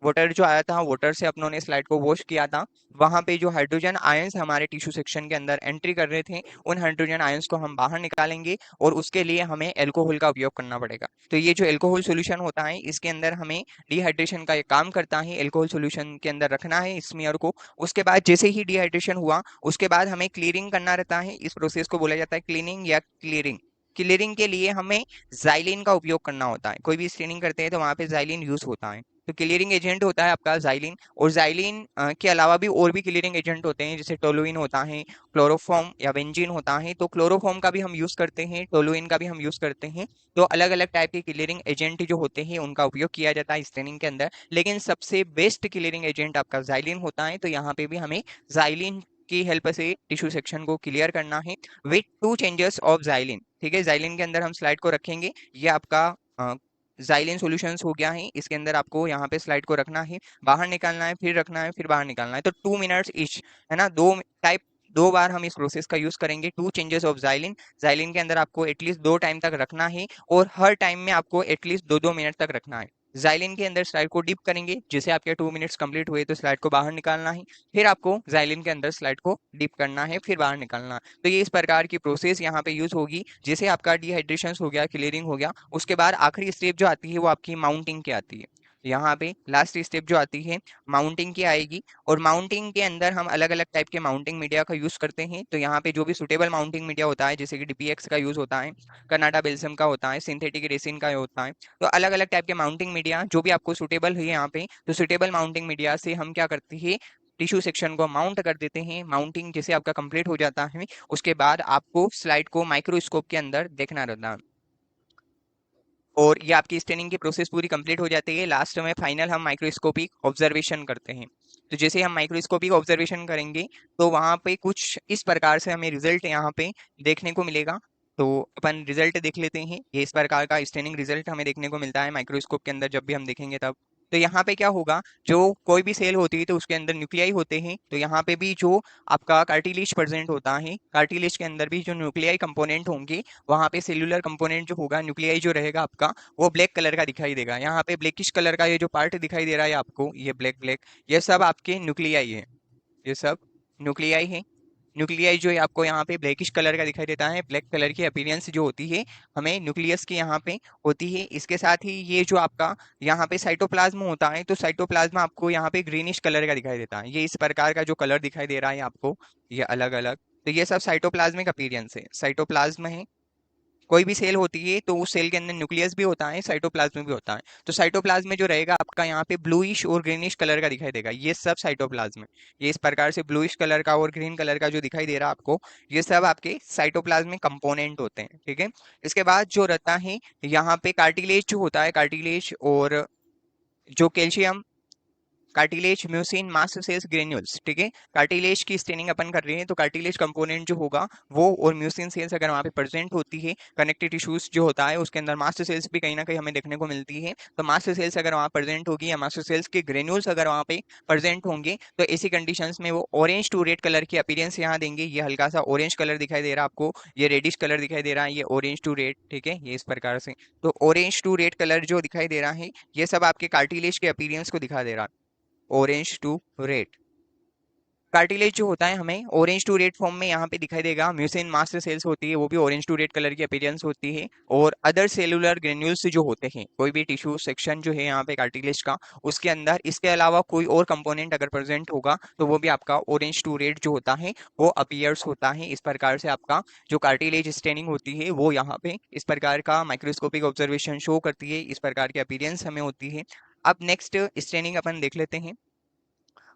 वाटर जो आया था वाटर से अपनों ने स्लाइड को वॉश किया था, वहां पे जो हाइड्रोजन आयंस हमारे टिश्यू सेक्शन के अंदर एंट्री कर रहे थे उन हाइड्रोजन आयंस को हम बाहर निकालेंगे और उसके लिए हमें एल्कोहल का उपयोग करना पड़ेगा। तो ये जो एल्कोहल सॉल्यूशन होता है इसके अंदर हमें डिहाइड्रेशन का ये काम करता है, एल्कोहल सॉल्यूशन के अंदर रखना है स्मीयर को। उसके बाद जैसे ही डिहाइड्रेशन हुआ उसके बाद हमें क्लीयरिंग करना रहता है। इस प्रोसेस को बोला जाता है क्लीनिंग या क्लियरिंग। क्लियरिंग के लिए हमें जाइलिन का उपयोग करना होता है। कोई भी स्टेनिंग करते हैं तो वहां पे जाइलिन यूज होता है। तो क्लियरिंग एजेंट होता है आपका जाइलिन। और जाइलिन के अलावा भी और भी क्लियरिंग एजेंट होते हैं जैसे टोलुइन होता है, क्लोरोफॉर्म या बेंजीन होता है। तो क्लोरोफॉर्म का भी हम यूज करते हैं, टोलुइन का भी हम यूज करते हैं। तो अलग अलग टाइप के क्लियरिंग एजेंट जो होते हैं उनका उपयोग किया जाता है स्टेनिंग के अंदर, लेकिन सबसे बेस्ट क्लियरिंग एजेंट आपका जाइलिन होता है। तो यहाँ पे भी हमें जाइलिन की हेल्प से टिश्यू सेक्शन को क्लियर करना है विथ 2 चेंजेस ऑफ जाइलिन। ठीक है, जाइलिन के अंदर हम स्लाइड को रखेंगे। ये आपका जाइलिन सॉल्यूशंस हो गया है, इसके अंदर आपको यहाँ पे स्लाइड को रखना है, बाहर निकालना है, फिर रखना है, फिर बाहर निकालना है। तो 2 मिनट्स ईच, है ना, दो बार हम इस प्रोसेस का यूज करेंगे। 2 चेंजेस ऑफ जाइलिन, जाइलिन के अंदर आपको एटलीस्ट 2 टाइम तक रखना है और हर टाइम में आपको एटलीस्ट 2-2 मिनट तक रखना है। जाइलिन के अंदर स्लाइड को डिप करेंगे, जैसे आपके 2 मिनट्स कंप्लीट हुए तो स्लाइड को बाहर निकालना है, फिर आपको जाइलिन के अंदर स्लाइड को डिप करना है, फिर बाहर निकालना है। तो ये इस प्रकार की प्रोसेस यहाँ पे यूज होगी। जैसे आपका डिहाइड्रेशन हो गया, क्लियरिंग हो गया, उसके बाद आखिरी स्टेप जो आती है वो आपकी माउंटिंग की आती है। यहाँ पे लास्ट स्टेप जो आती है माउंटिंग की आएगी, और माउंटिंग के अंदर हम अलग अलग टाइप के माउंटिंग मीडिया का यूज करते हैं। तो यहाँ पे जो भी सुटेबल माउंटिंग मीडिया होता है, जैसे कि डीपीएक्स का यूज होता है, कनाडा बेल्जियम का होता है, सिंथेटिक रेसिन का होता है। तो अलग अलग टाइप के माउंटिंग मीडिया जो भी आपको सुटेबल है यहाँ पे, तो सुटेबल माउंटिंग मीडिया से हम क्या करते हैं, टिश्यू सेक्शन को माउंट कर देते हैं। माउंटिंग जैसे आपका कंप्लीट हो जाता है, उसके बाद आपको स्लाइड को माइक्रोस्कोप के अंदर देखना रहता है, और ये आपकी स्टेनिंग की प्रोसेस पूरी कंप्लीट हो जाती है। लास्ट में फाइनल हम माइक्रोस्कोपिक ऑब्जर्वेशन करते हैं। तो जैसे हम माइक्रोस्कोपिक ऑब्जर्वेशन करेंगे तो वहां पे कुछ इस प्रकार से हमें रिजल्ट यहाँ पे देखने को मिलेगा। तो अपन रिजल्ट देख लेते हैं। ये इस प्रकार का स्टेनिंग रिजल्ट हमें देखने को मिलता है माइक्रोस्कोप के अंदर, जब भी हम देखेंगे तब। तो यहाँ पे क्या होगा, जो कोई भी सेल होती है तो उसके अंदर न्यूक्लियाई होते हैं। तो यहाँ पे भी जो आपका कार्टिलेज प्रेजेंट होता है, कार्टिलेज के अंदर भी जो न्यूक्लियाई कंपोनेंट होंगे, वहां पे सेल्यूलर कंपोनेंट जो होगा, न्यूक्लियाई जो रहेगा आपका, वो ब्लैक कलर का दिखाई देगा। यहाँ पे ब्लैकिश कलर का ये जो पार्ट दिखाई दे रहा है आपको, ये ब्लैक ब्लैक, ये सब आपके न्यूक्लियाई है, ये सब न्यूक्लियाई है। न्यूक्लियाई जो है आपको यहाँ पे ब्लैकिश कलर का दिखाई देता है। ब्लैक कलर की अपीयरेंस जो होती है हमें न्यूक्लियस की यहाँ पे होती है। इसके साथ ही ये जो आपका यहाँ पे साइटोप्लाज्म होता है, तो साइटोप्लाज्म आपको यहाँ पे ग्रीनिश कलर का दिखाई देता है। ये इस प्रकार का जो कलर दिखाई दे रहा है आपको, ये अलग अलग, तो ये सब साइटोप्लाज्मिक अपीयरेंस है, साइटोप्लाज्म है। कोई भी सेल होती है तो उस सेल के अंदर न्यूक्लियस भी होता है, साइटोप्लाज्म भी होता है। तो साइटोप्लाज्म में जो रहेगा आपका यहाँ पे ब्लूइश और ग्रीनिश कलर का दिखाई देगा, ये सब साइटोप्लाज्म है। ये इस प्रकार से ब्लूइश कलर का और ग्रीन कलर का जो दिखाई दे रहा है आपको, ये सब आपके साइटोप्लाज्मिक कंपोनेंट होते हैं। ठीक है, इसके बाद जो रहता है यहाँ पे कार्टिलेज जो होता है, कार्टिलेज और जो calcium, cartilage, mucin, mast cells, granules. ठीक है, कार्टिलेज की स्टेनिंग अपन कर रहे हैं, तो कार्टिलेज कंपोनेंट जो होगा वो, और म्यूसिन सेल्स अगर वहाँ पे प्रेजेंट होती है, कनेक्टिव टिश्यूज जो होता है उसके अंदर मास्ट सेल्स भी कहीं ना कहीं हमें देखने को मिलती है। तो मास्ट सेल्स अगर वहाँ प्रेजेंट होगी, या मास्ट सेल्स के ग्रेन्यूल्स अगर वहाँ पे प्रेजेंट होंगे, तो ऐसी कंडीशंस में वो ऑरेंज टू रेड कलर की अपीयरेंस यहाँ देंगे। ये हल्का सा ऑरेंज कलर दिखाई दे रहा है आपको, ये रेडिश कलर दिखाई दे रहा है, ये ऑरेंज टू रेड। ठीक है, ये इस प्रकार से, तो ऑरेंज टू रेड कलर जो दिखाई दे रहा है, ये सब आपके कार्टिलेज के अपीयरेंस को दिखा दे रहा है, ऑरेंज टू रेड। कार्टिलेज जो होता है हमें ऑरेंज टू रेड फॉर्म में यहाँ पे दिखाई देगा। म्यूसिन मास्ट सेल्स होती है, वो भी ऑरेंज टू रेड कलर की अपीयरेंस होती है। और अदर सेलुलर ग्रेन्यूल्स जो होते हैं, कोई भी टिश्यू सेक्शन जो है यहाँ पे कार्टिलेज का, उसके अंदर इसके अलावा कोई और कंपोनेंट अगर प्रेजेंट होगा तो वो भी आपका ऑरेंज टू रेड जो होता है वो अपीयर्स होता है। इस प्रकार से आपका जो कार्टिलेज स्टेनिंग होती है वो यहाँ पे इस प्रकार का माइक्रोस्कोपिक ऑब्जर्वेशन शो करती है, इस प्रकार की अपीयरेंस हमें होती है। अब नेक्स्ट स्टेनिंग अपन देख लेते हैं।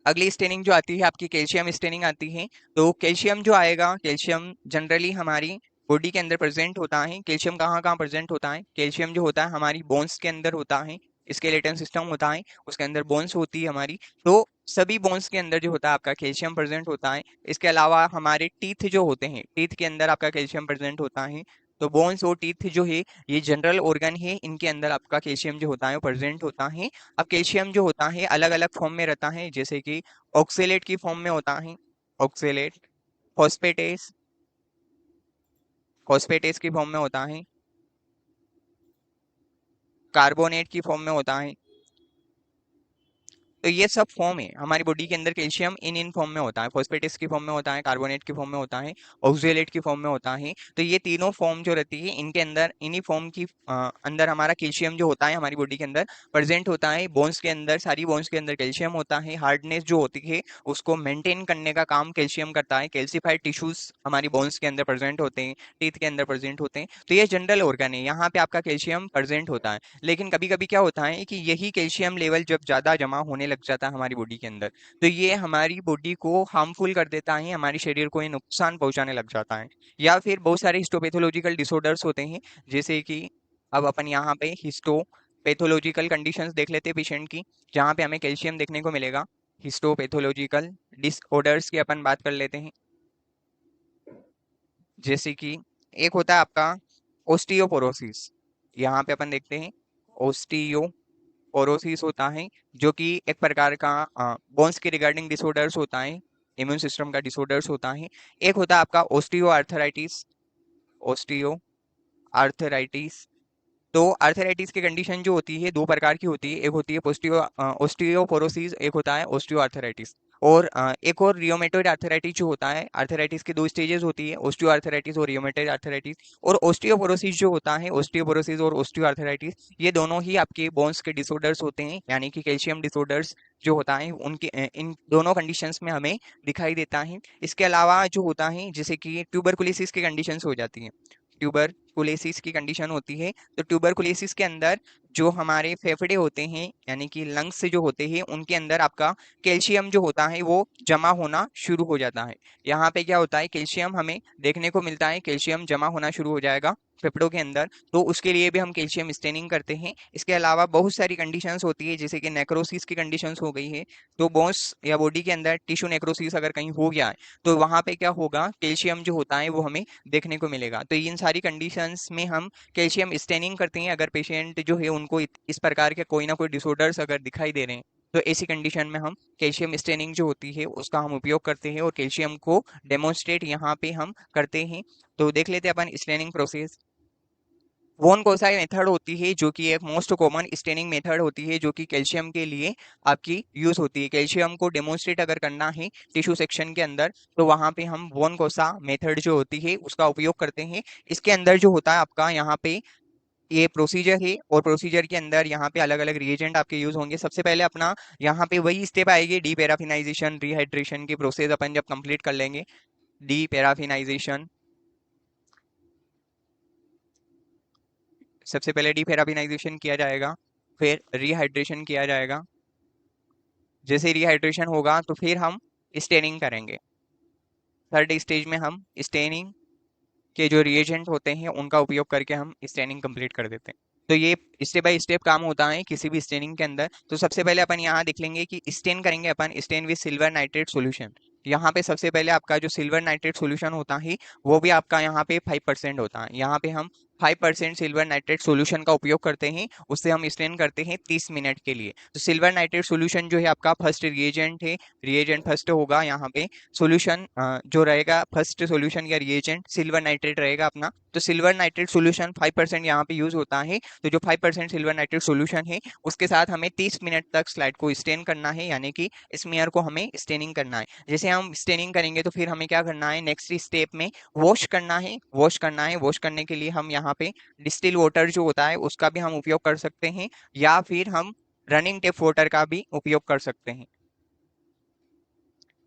अगली स्टेनिंग जो आती है आपकी कैल्शियम स्टेनिंग आती है। तो कैल्शियम जो आएगा, कैल्शियम जनरली हमारी बॉडी के अंदर प्रेजेंट होता है। कैल्शियम कहाँ कहाँ प्रेजेंट होता है, कैल्शियम जो होता है हमारी बोन्स के अंदर होता है, स्केलेटन सिस्टम होता है, उसके अंदर बोन्स होती है हमारी। तो सभी बोन्स के अंदर जो होता है आपका कैल्शियम प्रेजेंट होता है। इसके अलावा हमारे टीथ जो होते हैं, टीथ के अंदर आपका कैल्शियम प्रेजेंट होता है। तो बोन्स और टीथ जो है ये जनरल ऑर्गन है, इनके अंदर आपका कैल्शियम जो होता है वो प्रेजेंट होता है। अब कैल्शियम जो होता है अलग अलग फॉर्म में रहता है, जैसे कि ऑक्सेलेट की फॉर्म में होता है, ऑक्सेलेट, फॉस्फेटेस, फॉस्फेटेस की फॉर्म में होता है, कार्बोनेट की फॉर्म में होता है। तो ये सब फॉर्म है हमारी बॉडी के अंदर, कैल्शियम इन इन फॉर्म में होता है, फॉस्फेटेस की फॉर्म में होता है, कार्बोनेट की फॉर्म में होता है, ऑक्जेलेट की फॉर्म में होता है। तो ये तीनों फॉर्म जो रहती है इनके अंदर, इन्हीं फॉर्म की अंदर हमारा कैल्शियम जो होता है हमारी बॉडी के अंदर प्रेजेंट होता है। बोन्स के अंदर, सारी बोन्स के अंदर कैल्शियम होता है। हार्डनेस जो होती है उसको मेंटेन करने का काम कैल्शियम करता है। कैल्सिफाइड टिश्यूज हमारी बोन्स के अंदर प्रेजेंट होते हैं, टीथ के अंदर प्रेजेंट होते हैं। तो ये जनरल ऑर्गन है, यहाँ पे आपका कैल्शियम प्रेजेंट होता है। लेकिन कभी कभी क्या होता है कि यही कैल्शियम लेवल जब ज्यादा जमा होने लग जाता है हमारी बॉडी के अंदर, तो ये हमारी बॉडी को हार्मफुल कर देता है, हमारे शरीर को ये नुकसान पहुंचाने लग जाता है। या फिर बहुत सारे हिस्टोपैथोलॉजिकल डिसऑर्डर्स होते हैं, जैसे कि अब अपन यहाँ पे हिस्टोपैथोलॉजिकल कंडीशंस देख लेते हैं पेशेंट की, जहाँ पे हमें कैल्शियम देखने को मिलेगा। हिस्टोपैथोलॉजिकल डिसऑर्डर्स की अपन बात कर लेते हैं। जैसे कि एक होता है आपका ओस्टियोपोरोसिस। यहाँ पे अपन देखते हैं ओस्टियोपोरोसिस होता है, जो कि एक प्रकार का बोन्स के रिगार्डिंग डिसऑर्डर्स होता है, इम्यून सिस्टम का डिसऑर्डर्स होता है। एक होता है आपका ओस्टियो आर्थराइटिस। ओस्टियो आर्थराइटिस, तो आर्थराइटिस की कंडीशन जो होती है दो प्रकार की होती है, एक होती है ओस्टियोपोरोसिस, एक होता है ओस्टियो आर्थराइटिस। और एक और रियोमेटॉइड आर्थराइटिस जो होता है, आर्थराइटिस की दो स्टेजेस होती है, ओस्टियो आर्थराइटिस और रियोमेटॉइड आर्थराइटिस। और ओस्टियोपोरोसिस जो होता है, ओस्टियोपोरोसिस और ओस्टियो आर्थराइटिस, ये दोनों ही आपके बोन्स के डिसऑर्डर्स होते हैं, यानी कि कैल्शियम डिसऑर्डर्स जो होता है उनके इन दोनों कंडीशंस में हमें दिखाई देता है। इसके अलावा जो होता है जैसे कि ट्यूबरकुलोसिस की कंडीशंस हो जाती हैं। ट्यूबरकुलोसिस की कंडीशन होती है, तो ट्यूबरकुलोसिस के अंदर जो हमारे फेफड़े होते हैं यानी कि लंग्स जो होते हैं उनके अंदर आपका कैल्शियम जो होता है वो जमा होना शुरू हो जाता है। यहाँ पे क्या होता है, कैल्शियम हमें देखने को मिलता है, कैल्शियम जमा होना शुरू हो जाएगा फेफड़ों के अंदर, तो उसके लिए भी हम कैल्शियम स्टेनिंग करते हैं। इसके अलावा बहुत सारी कंडीशंस होती है, जैसे कि नेक्रोसिस की कंडीशंस हो गई है, तो बोन्स या बॉडी के अंदर टिश्यू नेक्रोसिस अगर कहीं हो गया है तो वहां पे क्या होगा, कैल्शियम जो होता है वो हमें देखने को मिलेगा। तो इन सारी कंडीशंस में हम कैल्शियम स्टेनिंग करते हैं। अगर पेशेंट जो है उनको इस प्रकार के कोई ना कोई डिसऑर्डर्स अगर दिखाई दे रहे हैं, तो ऐसी कंडीशन में हम कैल्शियम स्टेनिंग जो होती है उसका हम उपयोग करते हैं और कैल्शियम को डेमोन्स्ट्रेट यहाँ पे हम करते हैं। तो देख लेते हैं अपन स्टेनिंग प्रोसेस। वोन कोसाई मेथड होती है जो कि एक मोस्ट कॉमन स्टेनिंग मेथड होती है, जो कि कैल्शियम के लिए आपकी यूज होती है। कैल्शियम को डेमोन्स्ट्रेट अगर करना है टिश्यू सेक्शन के अंदर, तो वहां पे हम वोन कोसा मेथड जो होती है उसका उपयोग करते हैं। इसके अंदर जो होता है आपका यहाँ पे ये प्रोसीजर है, और प्रोसीजर के अंदर यहाँ पे अलग अलग रिएजेंट आपके यूज होंगे। सबसे पहले अपना यहाँ पे वही स्टेप आएगी, डी पैराफिनाइजेशन रिहाइड्रेशन की प्रोसेस अपन जब कंप्लीट कर लेंगे। डी पैराफिनाइजेशन, सबसे पहले डी पैराफिनाइजेशन किया जाएगा, फिर रिहाइड्रेशन किया जाएगा। जैसे रिहाइड्रेशन होगा तो फिर हम स्टेनिंग करेंगे। थर्ड स्टेज में हम स्टेनिंग के जो रिएजेंट होते हैं उनका उपयोग करके हम स्टेनिंग कंप्लीट कर देते हैं। तो ये स्टेप बाय स्टेप काम होता है किसी भी स्टेनिंग के अंदर। तो सबसे पहले अपन यहाँ देख लेंगे कि स्टेन करेंगे अपन, stain with silver nitrate solution. यहाँ पे सबसे पहले आपका जो सिल्वर नाइट्रेट सॉल्यूशन होता है वो भी आपका यहाँ पे 5% होता है। यहाँ पे हम 5% सिल्वर नाइट्रेट सॉल्यूशन का उपयोग करते हैं, उससे हम स्टेन करते हैं 30 मिनट के लिए। तो सिल्वर नाइट्रेट सॉल्यूशन जो है आपका फर्स्ट रिएजेंट है, रिएजेंट फर्स्ट होगा यहाँ पे। सॉल्यूशन जो रहेगा फर्स्ट सॉल्यूशन या रिएजेंट सिल्वर नाइट्रेट रहेगा अपना। तो सिल्वर नाइट्रेट सॉल्यूशन 5% यहाँ पे यूज होता है। तो जो 5% सिल्वर नाइट्रेट सॉल्यूशन है उसके साथ हमें 30 मिनट तक स्लाइड को स्टेन करना है, यानी कि स्मीयर को हमें स्टेनिंग करना है। जैसे हम स्टेनिंग करेंगे तो फिर हमें क्या करना है, नेक्स्ट स्टेप में वॉश करना है। वॉश करना है, वॉश करने के लिए हम यहाँ पे डिस्टिल वाटर जो होता है उसका भी हम उपयोग कर सकते हैं, या फिर हम रनिंग टेप वाटर का भी उपयोग कर सकते हैं।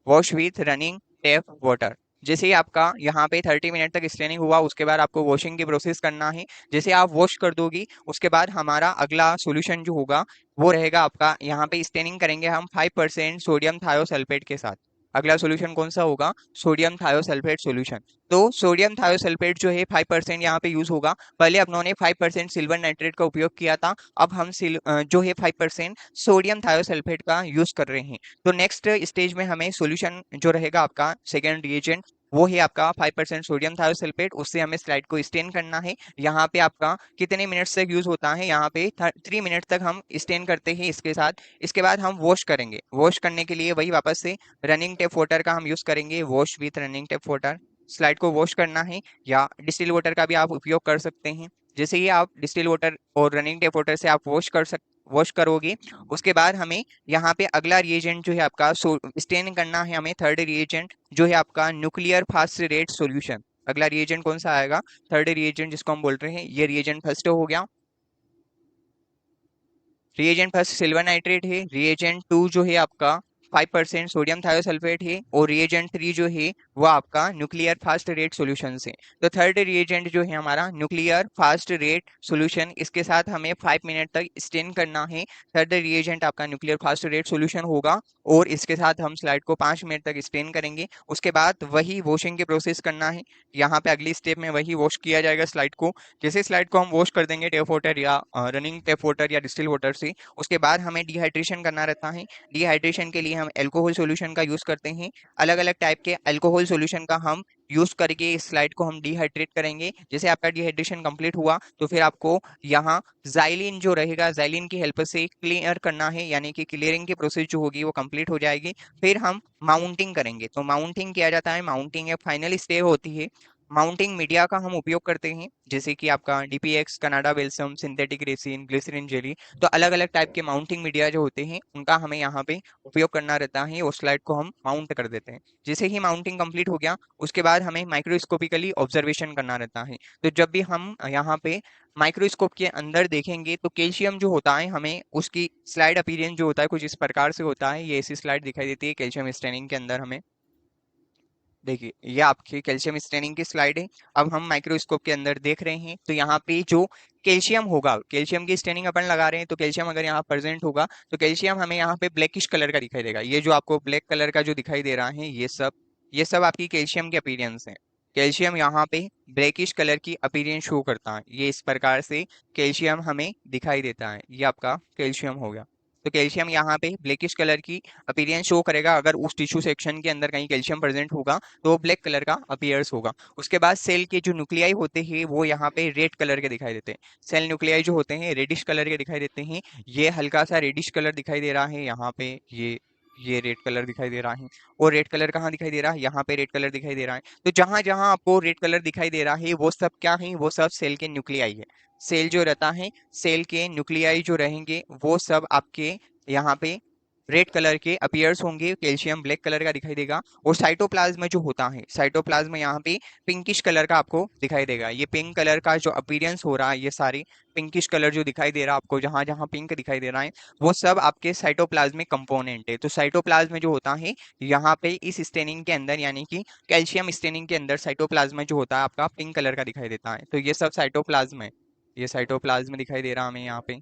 Wash with running tape water. जैसे ही आपका यहाँ पे 30 मिनट तक स्टेनिंग हुआ उसके बाद आपको वॉशिंग की प्रोसेस करना है। जैसे आप वॉश कर दोगी उसके बाद हमारा अगला सॉल्यूशन जो होगा वो रहेगा आपका, यहाँ पे स्टेनिंग करेंगे हम 5% सोडियम थायोसल्फेट के साथ। अगला सॉल्यूशन कौन सा होगा, सोडियम थायोसल्फेट सॉल्यूशन। तो सोडियम थायोसल्फेट जो है 5% यहाँ पे यूज होगा। पहले अपनों ने 5% सिल्वर नाइट्रेट का उपयोग किया था, अब हम जो है 5% सोडियम थायोसल्फेट का यूज कर रहे हैं। तो नेक्स्ट स्टेज में हमें सॉल्यूशन जो रहेगा आपका सेकेंड रिएजेंट वो है आपका 5% सोडियम थायोसल्फेट, उससे हमें स्लाइड को स्टेन करना है। यहाँ पे आपका कितने मिनट्स तक यूज होता है, यहाँ पे 3 मिनट तक हम स्टेन करते हैं इसके साथ। इसके बाद हम वॉश करेंगे। वॉश करने के लिए वही वापस से रनिंग टेप वाटर का हम यूज करेंगे, wash with running tape water. Slide को वॉश करना है, या डिस्टिल वाटर का भी आप उपयोग कर सकते हैं। जैसे ही आप डिस्टिल वाटर और रनिंग टेप वाटर से आप वॉश करोगे उसके बाद हमें यहाँ पे अगला रिएजेंट जो है आपका स्टेन करना है हमें। थर्ड रिएजेंट जो है आपका न्यूक्लियर फास्ट रेट सॉल्यूशन। अगला रिएजेंट कौन सा आएगा, थर्ड रिएजेंट जिसको हम बोल रहे हैं, ये रिएजेंट फर्स्ट हो गया। रिएजेंट फर्स्ट सिल्वर नाइट्रेट है, रिएजेंट टू जो है आपका 5% सोडियम थायोसल्फेट है, और रिएजेंट 3 जो है वो आपका न्यूक्लियर फास्ट रेट सॉल्यूशन से। तो थर्ड रिएजेंट जो है हमारा न्यूक्लियर फास्ट रेट सॉल्यूशन, इसके साथ हमें 5 मिनट तक स्टेन करना है। थर्ड रिएजेंट आपका न्यूक्लियर फास्ट रेट सॉल्यूशन होगा, और इसके साथ हम स्लाइड को 5 मिनट तक स्टेन करेंगे। उसके बाद वही वॉशिंग की प्रोसेस करना है। यहाँ पे अगली स्टेप में वही वॉश किया जाएगा स्लाइड को। जैसे स्लाइड को हम वॉश कर देंगे टेप वाटर या रनिंग टेप वाटर या डिस्टिल वाटर से, उसके बाद हमें डिहाइड्रेशन करना रहता है। डिहाइड्रेशन के लिए हम अल्कोहल सॉल्यूशन का यूज करते हैं। अलग अलग टाइप के अल्कोहल सॉल्यूशन का हम यूज करके इस स्लाइड को हम डिहाइड्रेट करेंगे। जैसे आपका डिहाइड्रेशन कंप्लीट हुआ तो फिर आपको यहाँ जाइलिन जो रहेगा, जाइलिन की हेल्प से क्लियर करना है, यानी कि क्लियरिंग की प्रोसेस जो होगी वो कंप्लीट हो जाएगी। फिर हम माउंटिंग करेंगे। तो माउंटिंग किया जाता है, माउंटिंग एक फाइनल स्टेप होती है। माउंटिंग मीडिया का हम उपयोग करते हैं, जैसे कि आपका DPX, Canada balsam, synthetic resin, glycerine jelly. तो अलग अलग टाइप के माउंटिंग मीडिया जो होते हैं उनका हमें यहाँ पे उपयोग करना रहता है, उस स्लाइड को हम माउंट कर देते हैं। जैसे ही माउंटिंग कंप्लीट हो गया उसके बाद हमें माइक्रोस्कोपिकली ऑब्जर्वेशन करना रहता है। तो जब भी हम यहाँ पे माइक्रोस्कोप के अंदर देखेंगे तो कैल्शियम जो होता है हमें उसकी स्लाइड अपीयरेंस जो होता है कुछ इस प्रकार से होता है। ये ऐसी स्लाइड दिखाई देती है कैल्शियम स्टेनिंग के अंदर हमें। देखिए ये आपकी कैल्शियम स्टेनिंग की स्लाइड है। अब हम माइक्रोस्कोप के अंदर देख रहे हैं तो यहाँ पे जो कैल्शियम होगा, कैल्शियम की स्टेनिंग अपन लगा रहे हैं तो कैल्शियम अगर यहाँ प्रेजेंट होगा तो कैल्शियम हमें यहाँ पे ब्लैकिश कलर का दिखाई देगा। ये जो आपको ब्लैक कलर का जो दिखाई दे रहा है ये सब आपकी कैल्शियम के अपीयरेंस है। कैल्शियम यहाँ पे ब्लैकिश कलर की अपीयरेंस शो करता है, ये इस प्रकार से कैल्शियम हमें दिखाई देता है। ये आपका कैल्शियम हो गया। तो कैल्शियम यहाँ पे ब्लैकिश कलर की अपीयरेंस शो करेगा। अगर उस टिश्यू सेक्शन के अंदर कहीं कैल्शियम प्रेजेंट होगा तो ब्लैक कलर का अपीयर्स होगा। उसके बाद सेल के जो न्यूक्लियाई होते हैं वो यहाँ पे रेड कलर के दिखाई देते हैं। सेल न्यूक्लियाई जो होते हैं रेडिश कलर के दिखाई देते हैं। ये हल्का सा रेडिश कलर दिखाई दे रहा है यहाँ पे, ये रेड कलर दिखाई दे रहा है। और रेड कलर कहाँ दिखाई दे रहा है? यहाँ पे रेड कलर दिखाई दे रहा है। तो जहां जहां आपको रेड कलर दिखाई दे रहा है वो सब क्या है? वो सब सेल के न्यूक्लियाई है। सेल जो रहता है, सेल के न्यूक्लियाई जो रहेंगे वो सब आपके यहाँ पे रेड कलर के अपीयर्स होंगे, कैल्शियम ब्लैक कलर का दिखाई देगा। और साइटोप्लाज्म जो होता है, साइटोप्लाज्म यहाँ पे पिंकिश कलर का आपको दिखाई देगा। ये पिंक कलर का जो अपीयरेंस हो रहा है, ये सारे पिंकिश कलर जो दिखाई दे रहा है आपको, जहां जहां पिंक दिखाई दे रहा है वो सब आपके साइटोप्लाज्मिक कंपोनेंट है। तो साइटोप्लाज्म जो होता है यहाँ पे इस स्टेनिंग के अंदर, यानी कि कैल्शियम स्टेनिंग के अंदर साइटोप्लाज्म जो होता है आपका पिंक कलर का दिखाई देता है। तो ये सब साइटोप्लाज्म है। ये साइटोप्लाज्म दिखाई दे रहा है हमें यहाँ पे।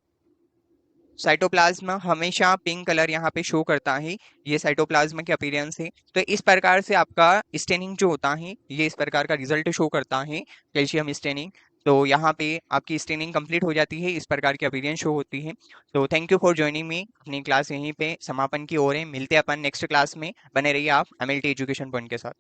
साइटोप्लाज्म हमेशा पिंक कलर यहाँ पे शो करता है, ये साइटोप्लाज्म की अपीयरेंस है। तो इस प्रकार से आपका स्टेनिंग जो होता है ये इस प्रकार का रिजल्ट शो करता है, कैल्शियम स्टेनिंग। तो यहाँ पे आपकी स्टेनिंग कंप्लीट हो जाती है, इस प्रकार की अपीयरेंस शो होती है। तो thank you for joining me. अपनी क्लास यहीं पे समापन की ओर है, मिलते हैं अपन नेक्स्ट क्लास में। बने रहिए आप एमएलटी एजुकेशन पॉइंट के साथ।